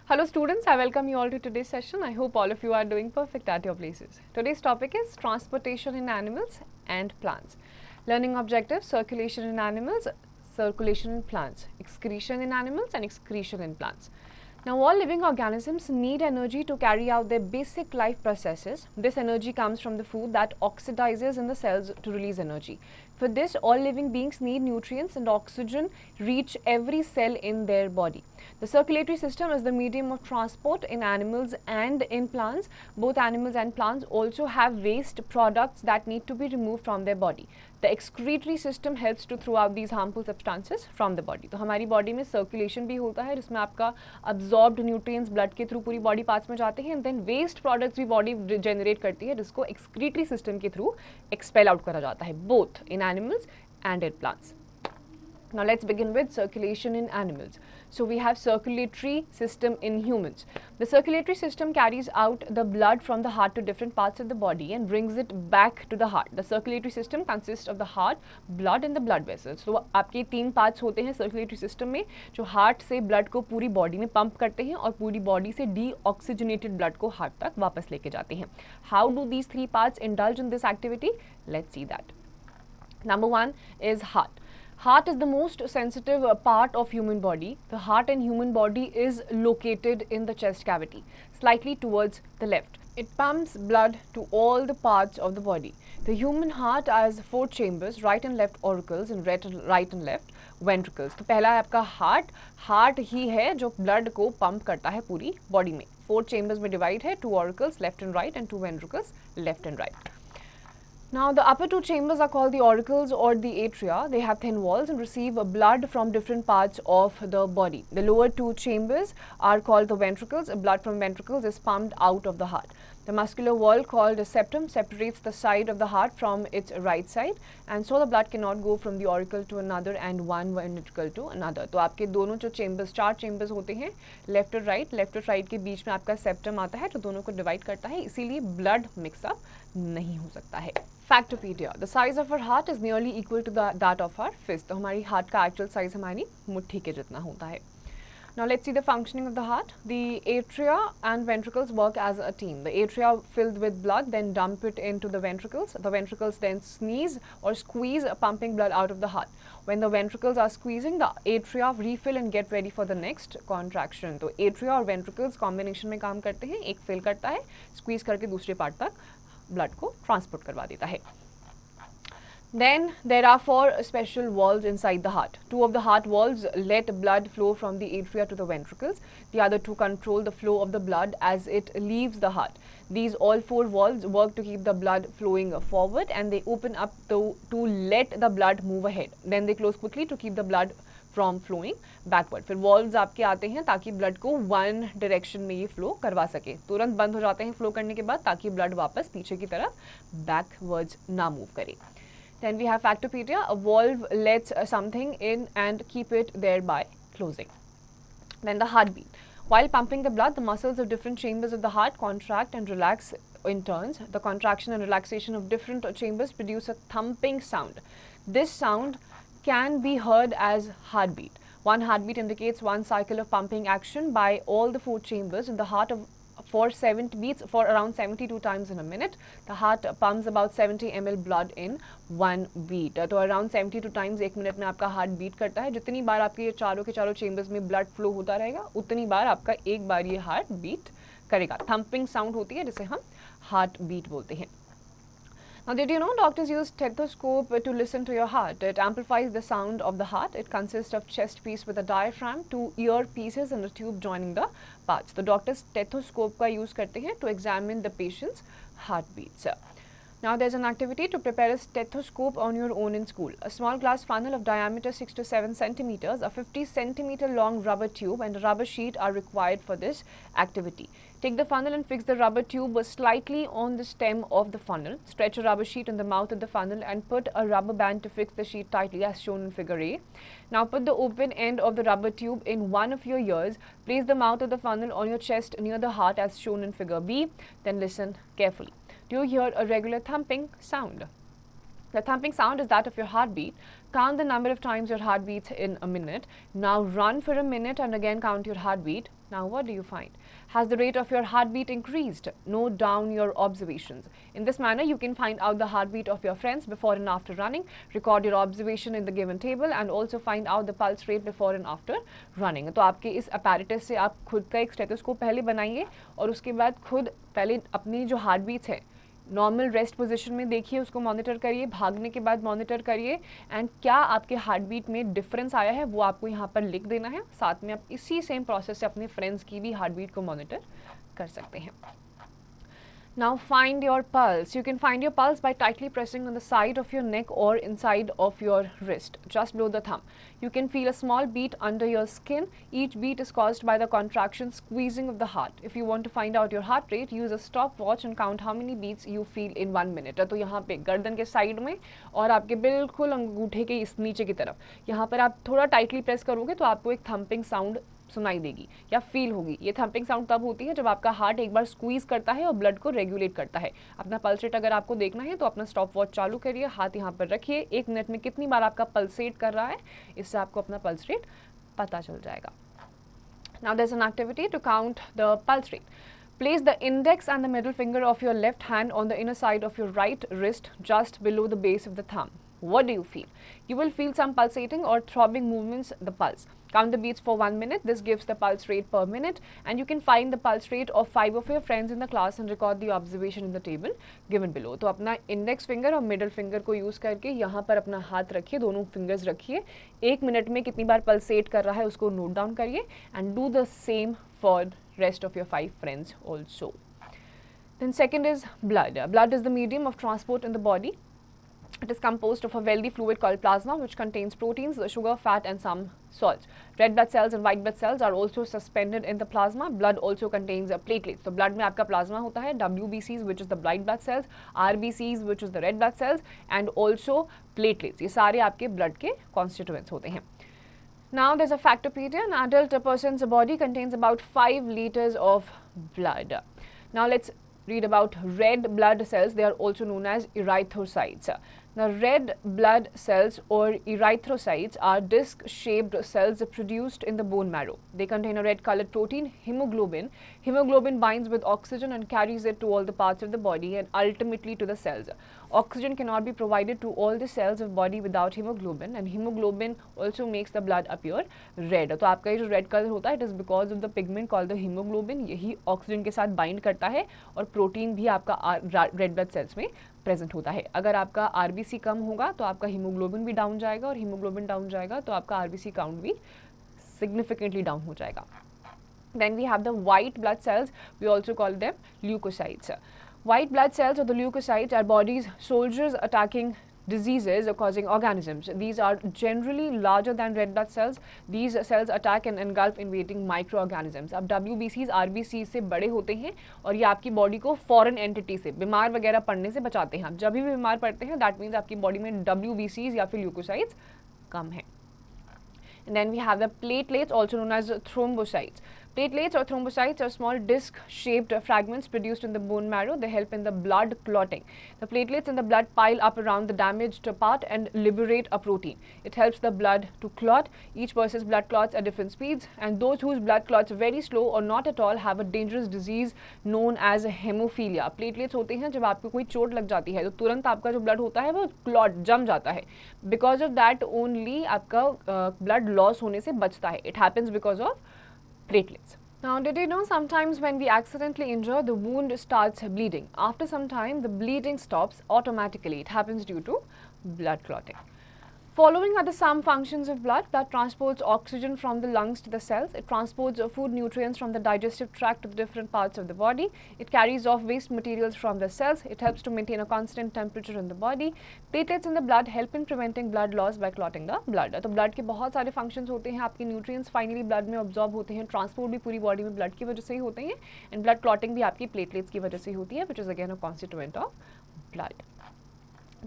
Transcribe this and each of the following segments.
Hello students, I welcome you all to today's session. I hope all of you are doing perfect at your places. Today's topic is transportation in animals and plants. Learning objectives: circulation in animals, circulation in plants, excretion in animals and excretion in plants. Now all living organisms need energy to carry out their basic life processes. This energy comes from the food that oxidizes in the cells to release energy. For this, all living beings need nutrients and oxygen reach every cell in their body. The circulatory system is the medium of transport in animals and in plants. Both animals and plants also have waste products that need to be removed from their body. The excretory system helps to throw out these harmful substances from the body. तो हमारी body में circulation भी होता है जिसमें आपका absorbed nutrients blood के through पूरी बॉडी पार्ट्स में जाते हैं एंड देन वेस्ट प्रोडक्ट्स भी बॉडी जनरेट करती है जिसको एक्सक्रीटरी सिस्टम के थ्रू एक्सपेल आउट करा जाता है both in animals and in plants. Now let's begin with circulation in animals. So we have circulatory system in humans. The circulatory system carries out the blood from the heart to different parts of the body and brings it back to the heart. The circulatory system consists of the heart, blood and the blood vessels. So आपके तीन parts होते हैं circulatory system में जो heart से blood को पूरी body में pump करते हैं और पूरी body से deoxygenated blood को heart तक वापस लेके जाते हैं. How do these three parts indulge in this activity? Let's see that. Number one is heart. Heart is the most sensitive part of human body. The heart in human body is located in the chest cavity, slightly towards the left. It pumps blood to all the parts of the body. The human heart has 4 chambers, right and left auricles and right and left ventricles. तो पहला है आपका heart ही है जो blood को pump करता है पूरी body में. 4 chambers में divide है, 2 auricles left and right and 2 ventricles left and right. Now the upper 2 chambers are called the auricles or the atria. They have thin walls and receive blood from different parts of the body. The lower 2 chambers are called the ventricles. Blood from ventricles is pumped out of the heart. The muscular wall called a septum separates the side of the heart from its right side and so the blood cannot go from the auricle to another and one ventricle to another. तो आपके दोनों जो chambers 4 chambers होते हैं left और right के बीच में आपका septum आता है जो दोनों को divide करता है इसीलिए blood mix up नहीं हो सकता है. Factopedia. The size of our heart is nearly equal to that of our fist. तो हमारी heart का actual size हमारी मुट्ठी के जितना होता है. Now let's see the functioning of the heart. The atria and ventricles work as a team. The atria filled with blood then dump it into the ventricles. The ventricles then sneeze or squeeze pumping blood out of the heart. When the ventricles are squeezing, the atria refill and get ready for the next contraction. तो atria और ventricles combination में काम करते हैं. एक fill करता है, squeeze करके दूसरे part तक blood को transport करवा देता है. Then there are 4 special walls inside the heart. 2 of the heart walls let blood flow from the atria to the ventricles. The other 2 control the flow of the blood as it leaves the heart. These all 4 walls work to keep the blood flowing forward and they open up to let the blood move ahead. Then they close quickly to keep the blood from flowing backward. फिर walls आपके आते हैं ताकि blood को one direction में ये flow करवा सके. तुरंत बंद हो जाते हैं flow करने के बाद ताकि blood वापस पीछे की तरफ backwards ना move करे. Then we have Factopedia. A valve lets something in and keep it there by closing. Then the heartbeat. While pumping the blood, the muscles of different chambers of the heart contract and relax in turns. The contraction and relaxation of different chambers produce a thumping sound. This sound can be heard as heartbeat. One heartbeat indicates one cycle of pumping action by all the 4 chambers in the heart of beats for around 72 times in a minute. The heart pumps about 70 ml blood in one beat. तो around 72 times एक minute में आपका heart beat करता है. जितनी बार आपके ये चारों के चारों चेम्बर्स में ब्लड फ्लो होता रहेगा उतनी बार आपका एक बार ये हार्ट बीट करेगा. थम्पिंग साउंड होती है जिसे हम हार्ट बीट बोलते हैं. Now, did you know doctors use stethoscope to listen to your heart? It amplifies the sound of the heart. It consists of chest piece with a diaphragm, 2 ear pieces and a tube joining the parts. The doctors stethoscope का use करते हैं to examine the patient's heartbeats. Now, there's an activity to prepare a stethoscope on your own in school. A small glass funnel of diameter 6 to 7 centimeters, a 50 centimeter long rubber tube and a rubber sheet are required for this activity. Take the funnel and fix the rubber tube slightly on the stem of the funnel. Stretch a rubber sheet in the mouth of the funnel and put a rubber band to fix the sheet tightly as shown in figure A. Now put the open end of the rubber tube in one of your ears. Place the mouth of the funnel on your chest near the heart as shown in figure B. Then listen carefully. Do you hear a regular thumping sound? The thumping sound is that of your heartbeat. Count the number of times your heart beats in a minute. Now run for a minute and again count your heartbeat. Now what do you find? Has the rate of your heartbeat increased? Note down your observations. In this manner, you can find out the heartbeat of your friends before and after running, record your observation in the given table and also find out the pulse rate before and after running. तो आपके इस apparatus से आप खुद का एक stethoscope पहले बनाइए और उसके बाद खुद पहले अपनी जो हार्टबीट्स है नॉर्मल रेस्ट पोजीशन में देखिए, उसको मॉनिटर करिए, भागने के बाद मॉनिटर करिए एंड क्या आपके हार्ट बीट में डिफरेंस आया है वो आपको यहाँ पर लिख देना है। साथ में आप इसी सेम प्रोसेस से अपने फ्रेंड्स की भी हार्ट बीट को मॉनिटर कर सकते हैं। Now find your pulse. You can find your pulse by tightly pressing on the side of your neck or inside of your wrist, just below the thumb. You can feel a small beat under your skin. Each beat is caused by the contraction, squeezing of the heart. If you want to find out your heart rate, use a stopwatch and count how many beats you feel in 1 minute. तो यहाँ पे गर्दन के side में और आपके बिल्कुल अंगूठे के इस नीचे की तरफ, यहाँ पर आप थोड़ा टाइटली प्रेस करोगे तो आपको एक थम्पिंग साउंड सुनाई देगी या फील होगी। ये थम्पिंग साउंड तब होती है जब आपका हार्ट एक बार स्क्वीज करता है और ब्लड को रेगुलेट करता है। अपना पल्स रेट अगर आपको देखना है तो अपना स्टॉप वॉच चालू करिए, हाथ यहाँ पर रखिए, 1 मिनट में कितनी बार आपका पल्सेट कर रहा है, इससे आपको अपना पल्स रेट पता चल जाएगा। Now there's an activity to count the pulse rate. Place the index and the middle finger of your left hand on the inner side of your right wrist just below the base of the thumb. What do you feel? You will feel some pulsating or throbbing movements, the pulse. Count the beats for 1 minute. This gives the pulse rate per minute and you can find the pulse rate of 5 of your friends in the class and record the observation in the table given below. तो अपना index finger और middle finger को use करके यहाँ पर अपना हाथ रखिए, दोनों fingers रखिए, 1 मिनट में कितनी बार pulsate कर रहा है उसको note down करिए and do the same for rest of your 5 friends also. Then second is blood. Blood is the medium of transport in the body. It is composed of a wealthy fluid called plasma which contains proteins, sugar, fat and some salts. Red blood cells and white blood cells are also suspended in the plasma. Blood also contains platelets. So blood में आपका plasma होता है, WBCs which is the white blood cells, RBCs which is the red blood cells and also platelets. ये सारे आपके blood के constituents होते हैं. Now there's a factopedia. An adult person's body contains about 5 liters of blood. Now let's read about red blood cells. They are also known as erythrocytes. Now red blood cells or erythrocytes are disc-shaped cells produced in the bone marrow. They contain a red colored protein, hemoglobin. Hemoglobin binds with oxygen and carries it to all the parts of the body and ultimately to the cells. Oxygen cannot be provided to all the cells of body without hemoglobin and hemoglobin also makes the blood appear red. तो आपका ये जो red color होता है, it is because of the pigment called the hemoglobin. यही oxygen के साथ bind करता है और protein भी आपका red blood cells में प्रेजेंट होता है. अगर आपका आरबीसी कम होगा तो आपका हीमोग्लोबिन भी डाउन जाएगा और हीमोग्लोबिन डाउन जाएगा तो आपका आरबीसी काउंट भी सिग्निफिकेंटली डाउन हो जाएगा. Then we have the white blood cells. We also call them leukocytes. White blood cells or the leukocytes are body's soldiers attacking diseases or causing organisms. These are generally larger than red blood cells. These cells attack and engulf invading microorganisms. अब WBCs RBCs से बड़े होते हैं और ये आपकी body को foreign entity से बीमार वगैरह पड़ने से बचाते हैं. जब भी बीमार पड़ते हैं दैट मीन्स आपकी बॉडी में WBCs या फिर ल्यूकोसाइट्स कम है. And then we have the platelets, also known as thrombocytes. Platelets or thrombocytes are small disc-shaped fragments produced in the bone marrow. They help in the blood clotting. The platelets in the blood pile up around the damaged part and liberate a protein. It helps the blood to clot. Each person's blood clots at different speeds, and those whose blood clots very slow or not at all have a dangerous disease known as hemophilia. Platelets होते हैं जब आपको कोई चोट लग जाती है तो तुरंत आपका जो ब्लड होता है वो क्लॉट जम जाता है. Because of that only आपका blood loss होने से बचता है. It happens because of platelets. Now, did you know sometimes when we accidentally injure, the wound starts bleeding. After some time, the bleeding stops automatically. It happens due to blood clotting. Following are the some functions of blood. Blood transports oxygen from the lungs to the cells. It transports food nutrients from the digestive tract to the different parts of the body. It carries off waste materials from the cells. It helps to maintain a constant temperature in the body. Platelets in the blood help in preventing blood loss by clotting the blood. तो blood के बहुत सारे functions होते हैं. आपके nutrients finally blood में absorb होते हैं. Transport भी पूरी body में blood की वजह से ही होते हैं. And blood clotting भी आपकी platelets की वजह से ही होती है, which is again a constituent of blood.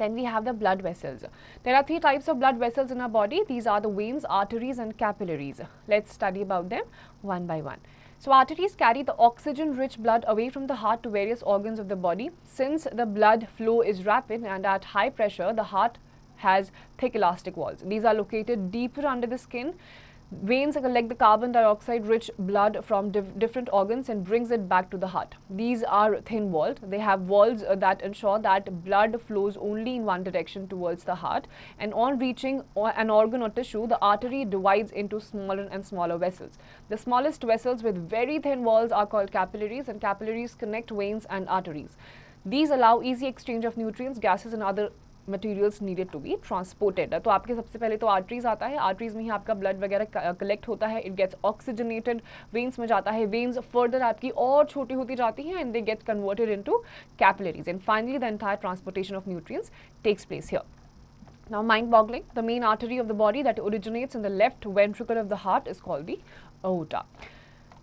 Then we have the blood vessels. There are 3 types of blood vessels in our body. These are the veins, arteries and capillaries. Let's study about them one by one. So arteries carry the oxygen-rich blood away from the heart to various organs of the body. Since the blood flow is rapid and at high pressure, the heart has thick elastic walls. These are located deeper under the skin. Veins collect the carbon dioxide rich blood from different organs and brings it back to the heart. These are thin walled. They have walls that ensure that blood flows only in one direction towards the heart, and on reaching an organ or tissue, the artery divides into smaller and smaller vessels. The smallest vessels with very thin walls are called capillaries, and capillaries connect veins and arteries. These allow easy exchange of nutrients, gases and other materials needed to be transported. तो आपके सबसे पहले तो arteries आता है, arteries में ही आपका blood वगैरह कलेक्ट होता है, इट गेट्स ऑक्सीजनेटेड, वेन्स में जाता है, वेन्स फर्दर आपकी और छोटी होती जाती हैं and they get converted into capillaries and finally the entire transportation of nutrients takes place here. Now mind-boggling, the main artery of the body that originates in the left ventricle of the heart is called the aorta.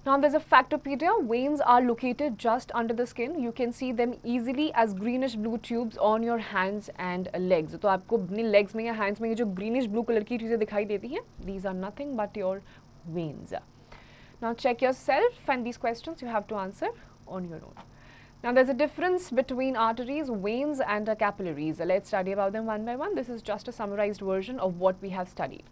Now there's a factopedia. Veins are located just under the skin. You can see them easily as greenish blue tubes on your hands and legs. तो आपको अपने legs में या hands में ये जो greenish blue color की चीजें दिखाई देती हैं, these are nothing but your veins. Now check yourself, and these questions you have to answer on your own. Now there's a difference between arteries, veins and capillaries. Let's study about them one by one. This is just a summarized version of what we have studied.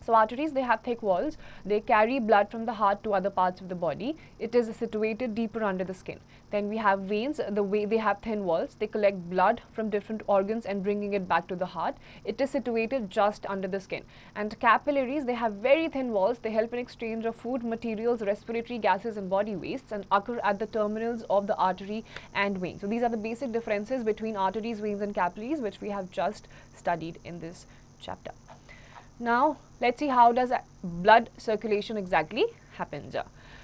So arteries, they have thick walls. They carry blood from the heart to other parts of the body. It is situated deeper under the skin. Then we have veins. They have thin walls. They collect blood from different organs and bringing it back to the heart. It is situated just under the skin. And capillaries, they have very thin walls. They help in exchange of food, materials, respiratory gases and body wastes, and occur at the terminals of the artery and vein. So these are the basic differences between arteries, veins and capillaries, which we have just studied in this chapter. Now let's see how does blood circulation exactly happens.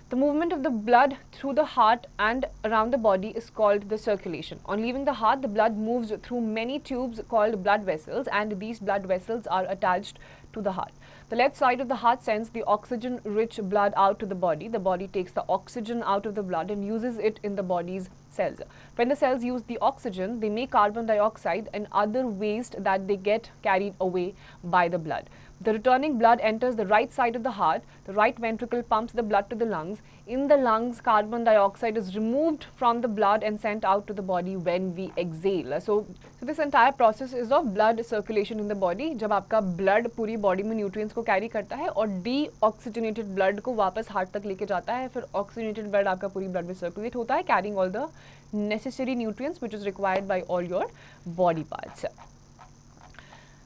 The movement of the blood through the heart and around the body is called the circulation. On leaving the heart, the blood moves through many tubes called blood vessels, and these blood vessels are attached to the heart. The left side of the heart sends the oxygen-rich blood out to the body. The body takes the oxygen out of the blood and uses it in the body's cells. When the cells use the oxygen, they make carbon dioxide and other waste that they get carried away by the blood. The returning blood enters the right side of the heart. The right ventricle pumps the blood to the lungs. In the lungs, carbon dioxide is removed from the blood and sent out to the body when we exhale. So this entire process is of blood circulation in the body. जब आपका blood पूरी body में nutrients को carry करता है और deoxygenated blood को वापस heart तक लेके जाता है, फिर oxygenated blood आपका पूरी blood में circulate होता है, carrying all the necessary nutrients which is required by all your body parts.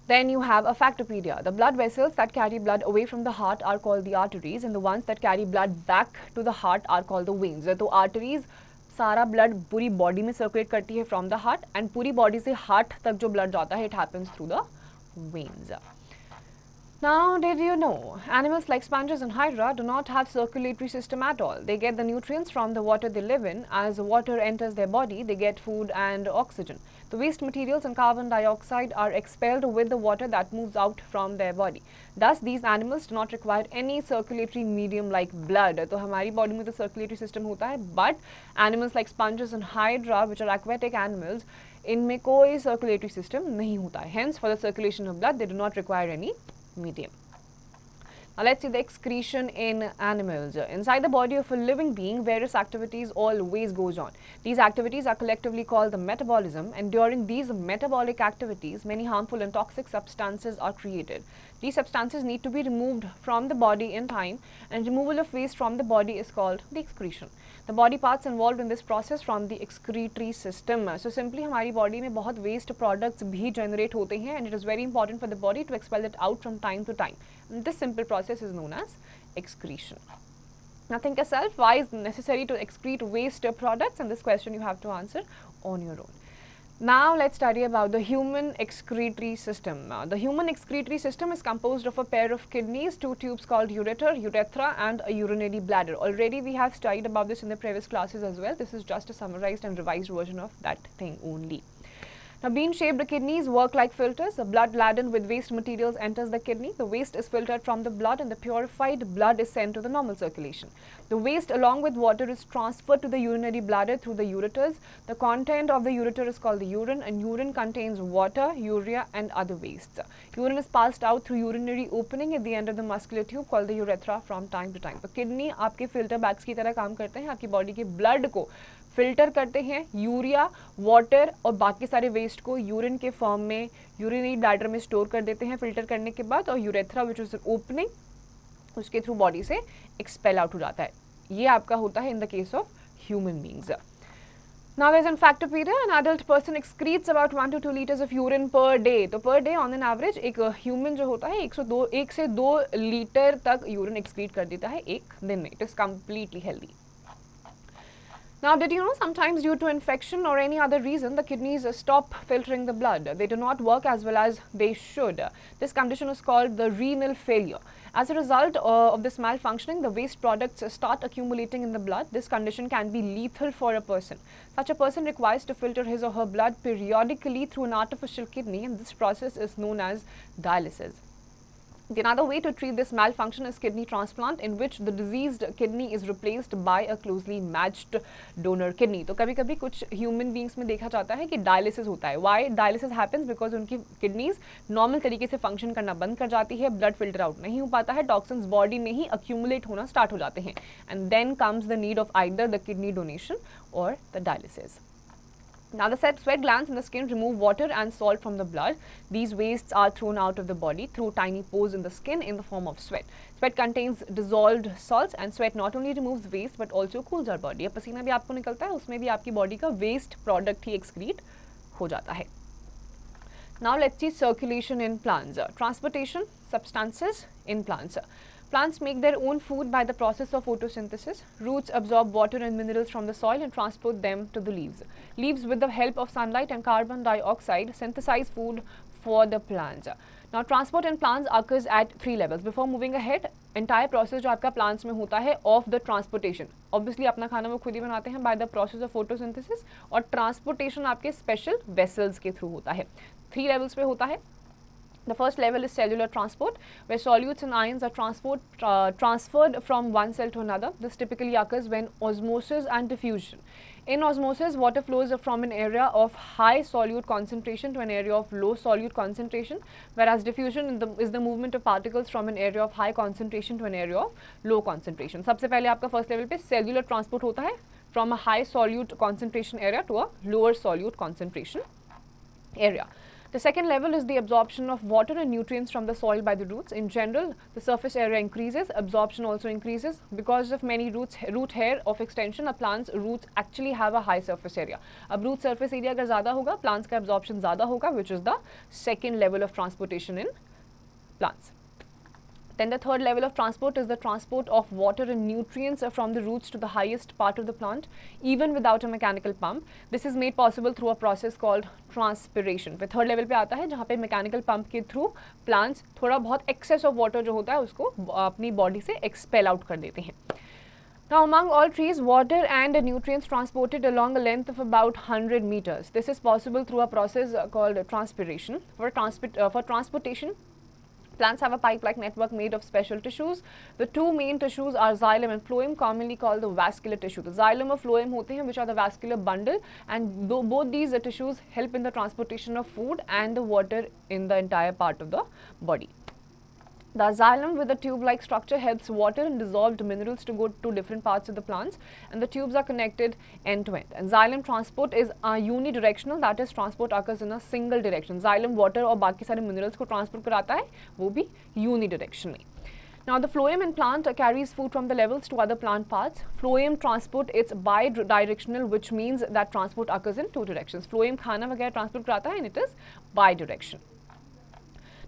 Then you have a factopedia. The blood vessels that carry blood away from the heart are called the arteries, and the ones that carry blood back to the heart are called the veins. तो arteries सारा blood पूरी body में circulate करती है from the heart, and पूरी body से heart तक जो blood जाता है, it happens through the veins. Now, did you know animals like sponges and hydra do not have circulatory system at all? They get the nutrients from the water they live in. As water enters their body, they get food and oxygen. The waste materials and carbon dioxide are expelled with the water that moves out from their body. Thus, these animals do not require any circulatory medium like blood. तो हमारी body में तो circulatory system होता है, but animals like sponges and hydra, which are aquatic animals, इनमें कोई circulatory system नहीं होता है. Hence, for the circulation of blood, they do not require any medium. Now let's see the excretion in animals. Inside the body of a living being, various activities always goes on. These activities are collectively called the metabolism, and during these metabolic activities, many harmful and toxic substances are created. These substances need to be removed from the body in time, and removal of waste from the body is called the excretion. The body parts involved in this process from the excretory system. So simply हमारी body में बहुत waste products भी generate होते हैं, and it is very important for the body to expel it out from time to time. And this simple process is known as excretion. Now think yourself, why is it necessary to excrete waste products? And this question you have to answer on your own. Now let's study about the human excretory system. The human excretory system is composed of a pair of kidneys, two tubes called ureter, urethra, and a urinary bladder. Already we have studied about this in the previous classes as well. This is just a summarized and revised version of that thing only. Now, bean-shaped kidneys work like filters. The blood laden with waste materials enters the kidney. The waste is filtered from the blood and the purified blood is sent to the normal circulation. The waste along with water is transferred to the urinary bladder through the ureters. The content of the ureter is called the urine, and urine contains water, urea and other wastes. Urine is passed out through urinary opening at the end of the muscular tube called the urethra from time to time. तो kidney आपके filter bags की तरह काम करते हैं, आपकी body के blood को फिल्टर करते हैं, यूरिया, वाटर और बाकी सारे वेस्ट को यूरिन के फॉर्म में यूरिनरी ब्लैडर में स्टोर कर देते हैं फिल्टर करने के बाद, और यूरेथ्रा विच इज ओपनिंग उसके थ्रू बॉडी से एक्सपेल आउट हो जाता है. ये आपका होता है in the case of human beings. Now there is in factopedia, an adult person excretes about 1 to 2 liters of urine per day. तो per day on an average एक human जो होता है 1 से 2 लीटर तक यूरिन एक्सक्रीट कर देता है एक दिन में. It is completely healthy. Now, did you know sometimes due to infection or any other reason, the kidneys stop filtering the blood? They do not work as well as they should. This condition is called the renal failure. As a result of this malfunctioning, the waste products start accumulating in the blood. This condition can be lethal for a person. Such a person requires to filter his or her blood periodically through an artificial kidney, and this process is known as dialysis. Another way to treat this malfunction is kidney transplant, in which the diseased kidney is replaced by a closely matched donor kidney. तो कभी कभी कुछ human beings में देखा जाता है कि dialysis होता है. Why dialysis happens? Because उनकी kidneys normal तरीके से function करना बंद कर जाती है, blood filter out नहीं हो पाता है, toxins body में ही accumulate होना start हो जाते हैं, and then comes the need of either the kidney donation or the dialysis. Now, the sweat glands in the skin remove water and salt from the blood. These wastes are thrown out of the body through tiny pores in the skin in the form of sweat. Sweat contains dissolved salts, and sweat not only removes waste but also cools our body. अब पसीना भी आपको निकलता है, उसमें भी आपकी body का वेस्ट प्रोडक्ट ही एक्सक्रीट हो जाता है. Now, let's see circulation in plants. Transportation substances in plants. Plants make their own food by the process of photosynthesis. Roots absorb water and minerals from the soil and transport them to the leaves. Leaves, with the help of sunlight and carbon dioxide, synthesize food for the plants. Now, transport in plants occurs at 3 levels. Before moving ahead, entire process जो आपका plants में होता है of the transportation. Obviously, अपना खाना वो खुद ही बनाते हैं by the process of photosynthesis, और transportation आपके special vessels के through होता है. 3 levels पे होता है. The first level is cellular transport, where solutes and ions are transferred from one cell to another. This typically occurs when osmosis and diffusion. In osmosis, water flows from an area of high solute concentration to an area of low solute concentration, whereas diffusion is the movement of particles from an area of high concentration to an area of low concentration. सबसे पहले आपका first level पे cellular transport होता है from a high solute concentration area to a lower solute concentration area. The second level is the absorption of water and nutrients from the soil by the roots. In general, the surface area increases, absorption also increases. Because of many root hair of extension, a plant's roots actually have a high surface area. अब root surface area अगर ज़्यादा होगा, plants का absorption ज़्यादा होगा, which is the second level of transportation in plants. Then the third level of transport is the transport of water and nutrients from the roots to the highest part of the plant, even without a mechanical pump. This is made possible through a process called transpiration. फिर third level पे आता है जहाँ पे mechanical pump के through plants थोड़ा बहुत excess of water जो होता है उसको अपनी body से expel out कर देते हैं. Now, among all trees, water and nutrients transported along a length of about 100 meters. This is possible through a process called transpiration. For transportation, plants have a pipe-like network made of special tissues. The two main tissues are xylem and phloem, commonly called the vascular tissue. The xylem और phloem होते हैं, which are the vascular bundle, and both these tissues help in the transportation of food and the water in the entire part of the body. The xylem with a tube-like structure helps water and dissolved minerals to go to different parts of the plants, and the tubes are connected end to end. And xylem transport is unidirectional, that is, transport occurs in a single direction. Xylem water और बाकी सारे minerals को transport कराता है, वो भी unidirectionally. Now, the phloem in plant carries food from the levels to other plant parts. Phloem transport is bidirectional, which means that transport occurs in 2 directions. Phloem खाना वगैरह transport कराता है, and it is bidirectional.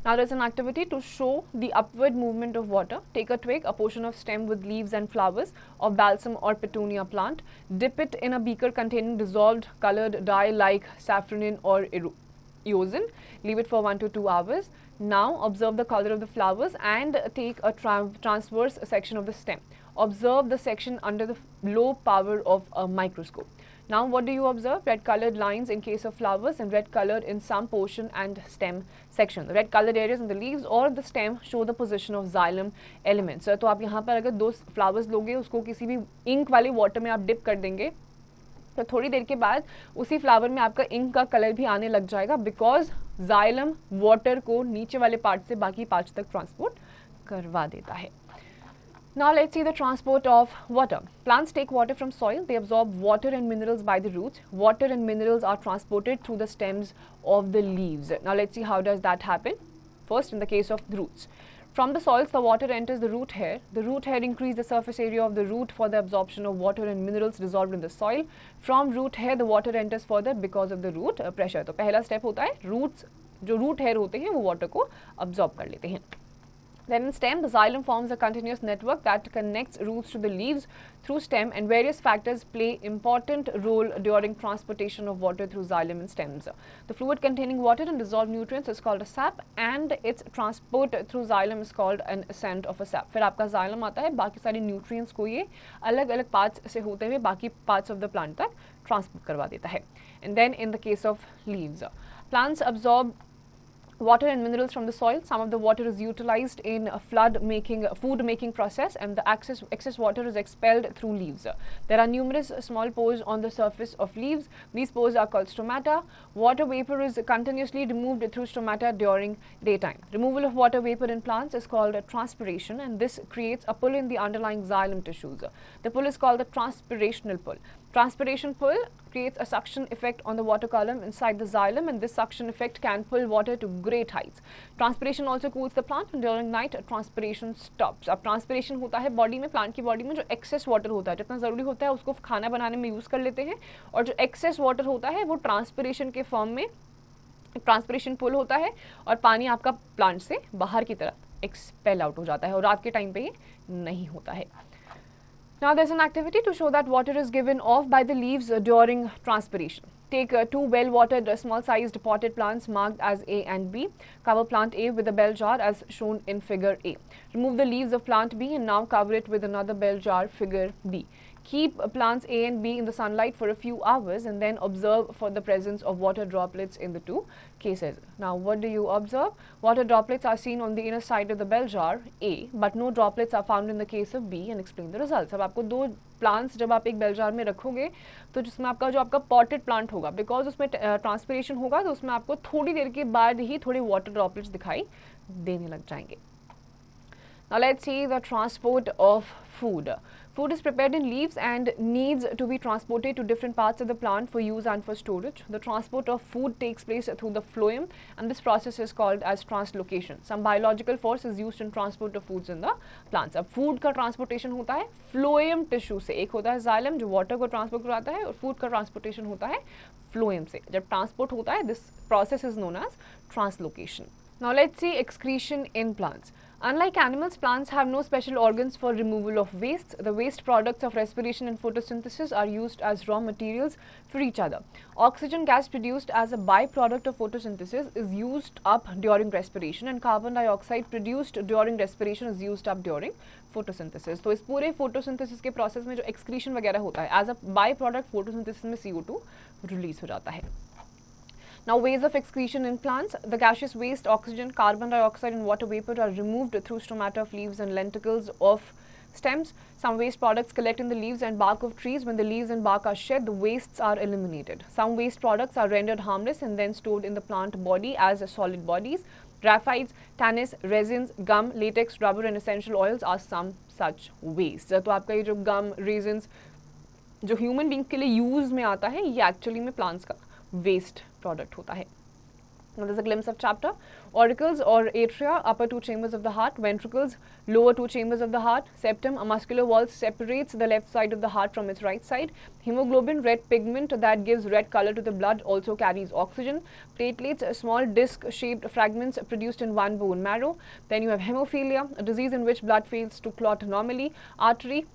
Now, there is an activity to show the upward movement of water. Take a twig, a portion of stem with leaves and flowers of balsam or petunia plant. Dip it in a beaker containing dissolved colored dye like saffronin or eosin. Leave it for 1 to 2 hours. Now, observe the color of the flowers and take a transverse section of the stem. Observe the section under the low power of a microscope. Now what do you observe? Red colored lines in case of flowers and red colored in some portion and stem section. The red colored areas in the leaves or the stem show the position of xylem elements. तो आप यहाँ पर अगर 2 flowers लोगे, उसको किसी भी ink वाले water में आप dip कर देंगे, तो थोड़ी देर के बाद उसी फ्लावर में आपका इंक का कलर भी आने लग जाएगा, बिकॉज जाइलम वाटर को नीचे वाले पार्ट से बाकी पार्ट्स तक ट्रांसपोर्ट करवा देता है. Now let's see the transport of water. Plants take water from soil. They absorb water and minerals by the roots. Water and minerals are transported through the stems of the leaves. Now let's see how does that happen. First, in the case of the roots. From the soils, the water enters the root hair. The root hair increases the surface area of the root for the absorption of water and minerals dissolved in the soil. From root hair, the water enters further because of the root pressure. तो पहला step होता है roots, जो root hair होते हैं वो water को absorb कर लेते हैं. Then in stem, the xylem forms a continuous network that connects roots to the leaves through stem, and various factors play important role during transportation of water through xylem and stems. The fluid containing water and dissolved nutrients is called a sap, and its transport through xylem is called an ascent of a sap. फिर आपका xylem आता है, बाकी सारे nutrients को ये अलग अलग parts से होते हुए बाकी parts of the plant तक transport करवा देता है. And then in the case of leaves, plants absorb water and minerals from the soil. Some of the water is utilized in food making process, and the excess water is expelled through leaves. There are numerous small pores on the surface of leaves. These pores are called stomata. Water vapor is continuously removed through stomata during daytime. Removal of water vapor in plants is called transpiration, and this creates a pull in the underlying xylem tissues. The pull is called the transpirational pull. Transpiration pull creates a suction effect on the water column inside the xylem, and this suction effect can pull water to great heights. Transpiration also cools the plant, and during night transpiration stops. अब transpiration होता है body में, plant की body में जो excess water होता है, जितना ज़रूरी होता है उसको खाना बनाने में यूज़ कर लेते हैं, और जो excess water होता है वो transpiration के फॉर्म में ट्रांसपिरेशन पुल होता है और पानी आपका प्लांट से बाहर की तरफ एक्सपेल आउट हो जाता है, और रात के टाइम पे ये नहीं होता है. Now there is an activity to show that water is given off by the leaves during transpiration. Take 2 well-watered small-sized potted plants marked as A and B. Cover plant A with a bell jar as shown in figure A. Remove the leaves of plant B and now cover it with another bell jar, figure B. Keep plants A and B in the sunlight for a few hours and then observe for the presence of water droplets in the 2 cases. Now what do you observe? Water droplets are seen on the inner side of the bell jar A, but no droplets are found in the case of B, and explain the results. अब आपको 2 plants जब आप एक bell jar में रखोगे तो जिसमें आपका पॉटेड प्लांट होगा, बिकॉज उसमें ट्रांसपिरेशन होगा तो उसमें आपको थोड़ी देर के बाद ही थोड़े वाटर ड्रॉपलेट्स दिखाई देने लग जाएंगे. Now let's see the transport of food. Food is prepared in leaves and needs to be transported to different parts of the plant for use and for storage. The transport of food takes place through the phloem, and this process is called as translocation. Some biological force is used in transport of foods in the plants. अब food का transportation होता है phloem tissue से. एक होता है xylem जो water को transport कराता है, और food का transportation होता है phloem से. जब transport होता है, this process is known as translocation. Now let's see excretion in plants. Unlike animals, plants have no special organs for removal of wastes. The waste products of respiration and photosynthesis are used as raw materials for each other. Oxygen gas produced as a byproduct of photosynthesis is used up during respiration, and carbon dioxide produced during respiration is used up during photosynthesis. तो इस पूरे photosynthesis के process में जो excretion वगैरह होता है, as a byproduct photosynthesis में CO2 release हो जाता है. Now ways of excretion in plants. The gaseous waste, oxygen, carbon dioxide and water vapor are removed through stomata of leaves and lenticles of stems. Some waste products collect in the leaves and bark of trees. When the leaves and bark are shed, the wastes are eliminated. Some waste products are rendered harmless and then stored in the plant body as solid bodies. Graphites, tannins, resins, gum, latex, rubber and essential oils are some such waste. तो आपका ये जो gum, resins जो human being के लिए use में आता है, ये actually में plants का waste product होता है. Now there's a glimpse of chapter. Auricles or atria, upper 2 chambers of the heart. Ventricles, lower 2 chambers of the heart. Septum, a muscular wall separates the left side of the heart from its right side. Hemoglobin, red pigment that gives red color to the blood, also carries oxygen. Platelets, small disc-shaped fragments produced in one bone marrow. Then you have hemophilia, a disease in which blood fails to clot normally. Artery,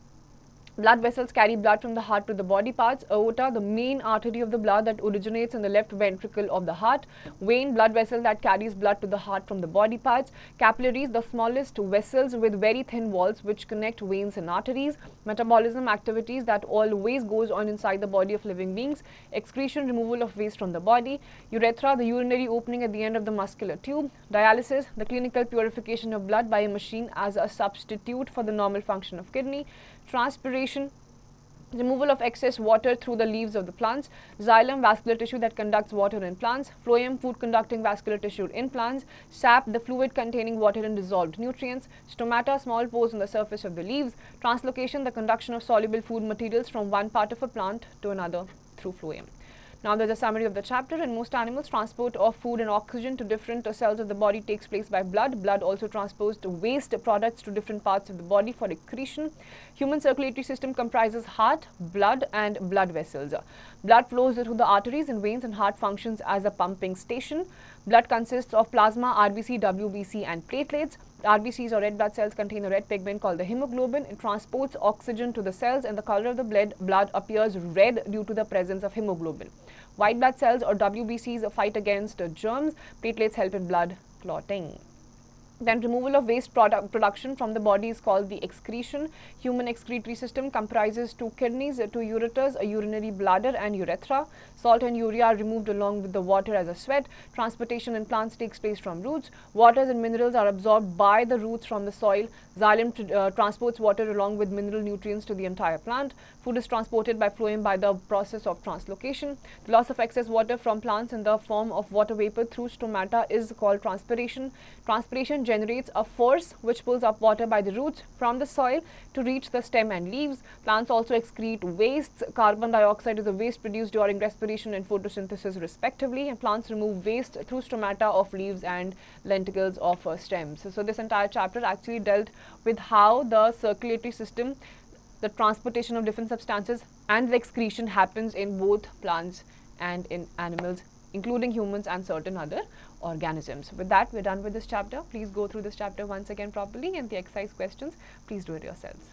Blood vessels carry blood from the heart to the body parts. Aorta, the main artery of the blood that originates in the left ventricle of the heart. Vein, blood vessel that carries blood to the heart from the body parts. Capillaries, the smallest vessels with very thin walls which connect veins and arteries. Metabolism, activities that always goes on inside the body of living beings. Excretion, removal of waste from the body. Urethra, the urinary opening at the end of the muscular tube. Dialysis, the clinical purification of blood by a machine as a substitute for the normal function of kidney. Transpiration, removal of excess water through the leaves of the plants. Xylem, vascular tissue that conducts water in plants. Phloem, food conducting vascular tissue in plants. Sap, the fluid containing water and dissolved nutrients. Stomata, small pores on the surface of the leaves. Translocation, the conduction of soluble food materials from one part of a plant to another through phloem. Now there's a summary of the chapter. In most animals, transport of food and oxygen to different cells of the body takes place by blood. Blood also transports waste products to different parts of the body for excretion. Human circulatory system comprises heart, blood and blood vessels. Blood flows through the arteries and veins, and heart functions as a pumping station. Blood consists of plasma, RBC, WBC and platelets. RBCs or red blood cells contain a red pigment called the hemoglobin. It transports oxygen to the cells, and the color of the blood appears red due to the presence of hemoglobin. White blood cells or WBCs fight against germs. Platelets help in blood clotting. Then removal of waste production from the body is called the excretion. Human excretory system comprises two kidneys, two ureters, a urinary bladder and urethra. Salt and urea are removed along with the water as a sweat. Transportation in plants takes place from roots. Waters and minerals are absorbed by the roots from the soil. Xylem transports water along with mineral nutrients to the entire plant. Food is transported by phloem by the process of translocation. The loss of excess water from plants in the form of water vapor through stomata is called transpiration. Transpiration generates a force which pulls up water by the roots from the soil to reach the stem and leaves. Plants also excrete wastes. Carbon dioxide is a waste produced during respiration and photosynthesis respectively, and plants remove waste through stomata of leaves and lenticels of stems. So this entire chapter actually dealt with how the circulatory system, the transportation of different substances and the excretion happens in both plants and in animals, including humans and certain other organisms. With that, we're done with this chapter. Please go through this chapter once again properly, and the exercise questions, please do it yourselves.